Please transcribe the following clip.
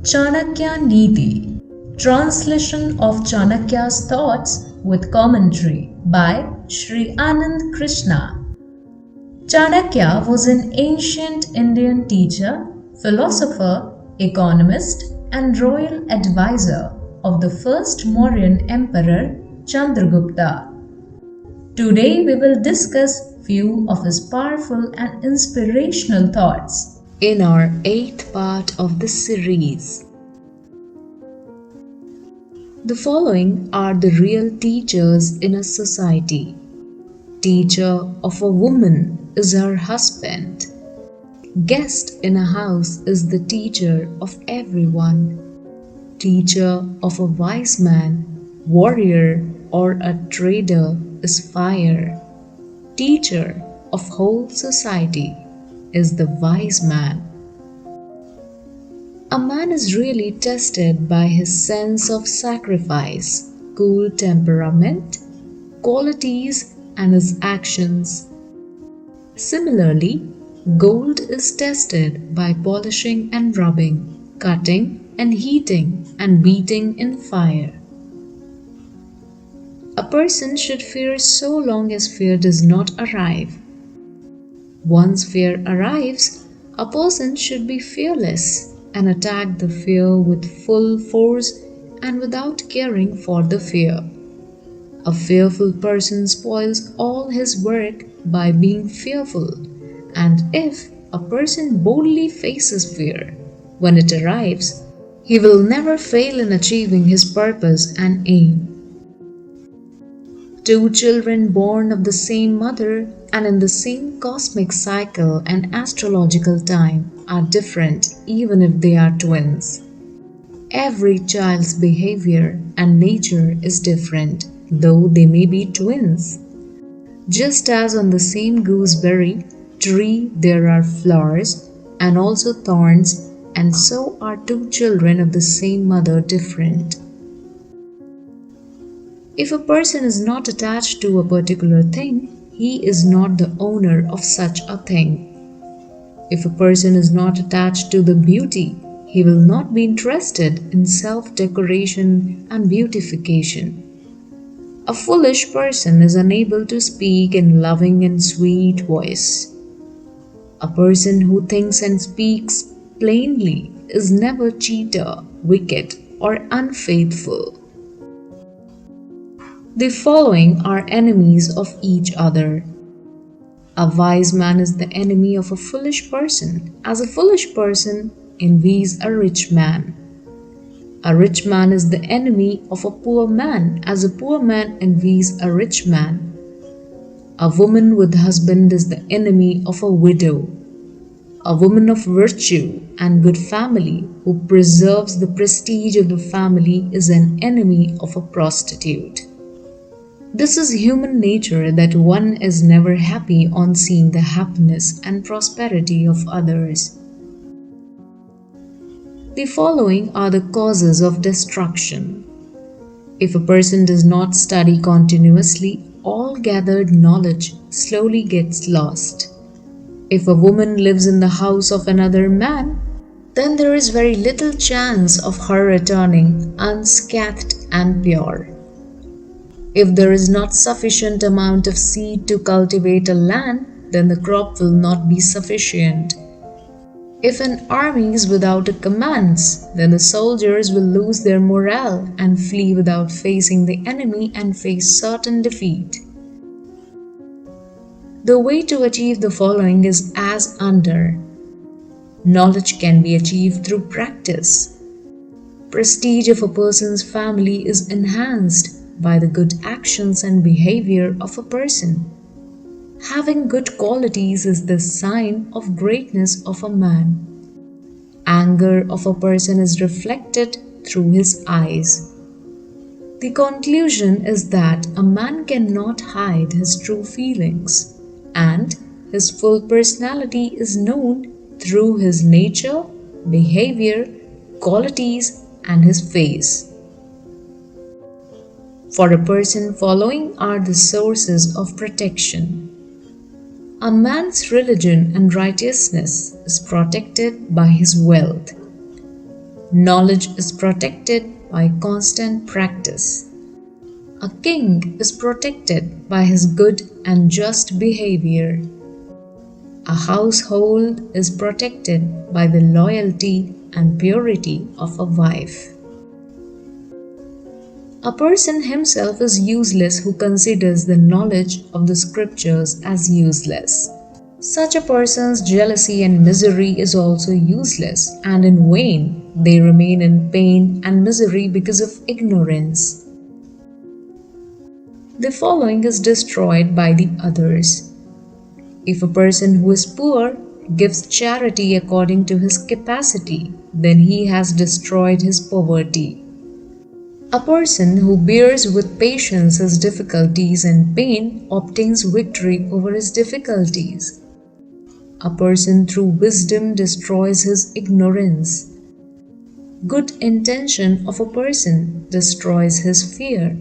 Chanakya Neeti, translation of Chanakya's Thoughts with commentary by Shree Anand Krishna. Chanakya was an ancient Indian teacher, philosopher, economist, and royal advisor of the first Mauryan emperor Chandragupta. Today we will discuss few of his powerful and inspirational thoughts in our 8th part of this series. The following are the real teachers in a society. Teacher of a woman is her husband. Guest in a house is the teacher of everyone. Teacher of a wise man, warrior, or a trader is fire. Teacher of whole society is the wise man. A man is really tested by his sense of sacrifice, cool temperament, qualities, and his actions. Similarly, gold is tested by polishing and rubbing, cutting and heating and beating in fire. A person should fear so long as fear does not arrive. Once fear arrives, a person should be fearless and attack the fear with full force and without caring for the fear. A fearful person spoils all his work by being fearful, and if a person boldly faces fear when it arrives, he will never fail in achieving his purpose and aim. Two children born of the same mother and in the same cosmic cycle and astrological time are different even if they are twins. Every child's behavior and nature is different, though they may be twins. Just as on the same gooseberry tree there are flowers and also thorns, and so are two children of the same mother different. If a person is not attached to a particular thing, he is not the owner of such a thing. If a person is not attached to the beauty, he will not be interested in self-decoration and beautification. A foolish person is unable to speak in loving and sweet voice. A person who thinks and speaks plainly is never cheater, wicked, or unfaithful. The following are enemies of each other. A wise man is the enemy of a foolish person, as a foolish person envies a rich man. A rich man is the enemy of a poor man, as a poor man envies a rich man. A woman with husband is the enemy of a widow. A woman of virtue and good family who preserves the prestige of the family is an enemy of a prostitute. This is human nature, that one is never happy on seeing the happiness and prosperity of others. The following are the causes of destruction. If a person does not study continuously, all gathered knowledge slowly gets lost. If a woman lives in the house of another man, then there is very little chance of her returning unscathed and pure. If there is not sufficient amount of seed to cultivate a land, then the crop will not be sufficient. If an army is without a command, then the soldiers will lose their morale and flee without facing the enemy and face certain defeat. The way to achieve the following is as under. Knowledge can be achieved through practice. Prestige of a person's family is enhanced by the good actions and behavior of a person. Having good qualities is the sign of greatness of a man. Anger of a person is reflected through his eyes. The conclusion is that a man cannot hide his true feelings, and his full personality is known through his nature, behavior, qualities, and his face. For a person, following are the sources of protection. A man's religion and righteousness is protected by his wealth. Knowledge is protected by constant practice. A king is protected by his good and just behavior. A household is protected by the loyalty and purity of a wife. A person himself is useless who considers the knowledge of the scriptures as useless. Such a person's jealousy and misery is also useless, and in vain they remain in pain and misery because of ignorance. The following is destroyed by the others. If a person who is poor gives charity according to his capacity, then he has destroyed his poverty. A person who bears with patience his difficulties and pain obtains victory over his difficulties. A person through wisdom destroys his ignorance. Good intention of a person destroys his fear.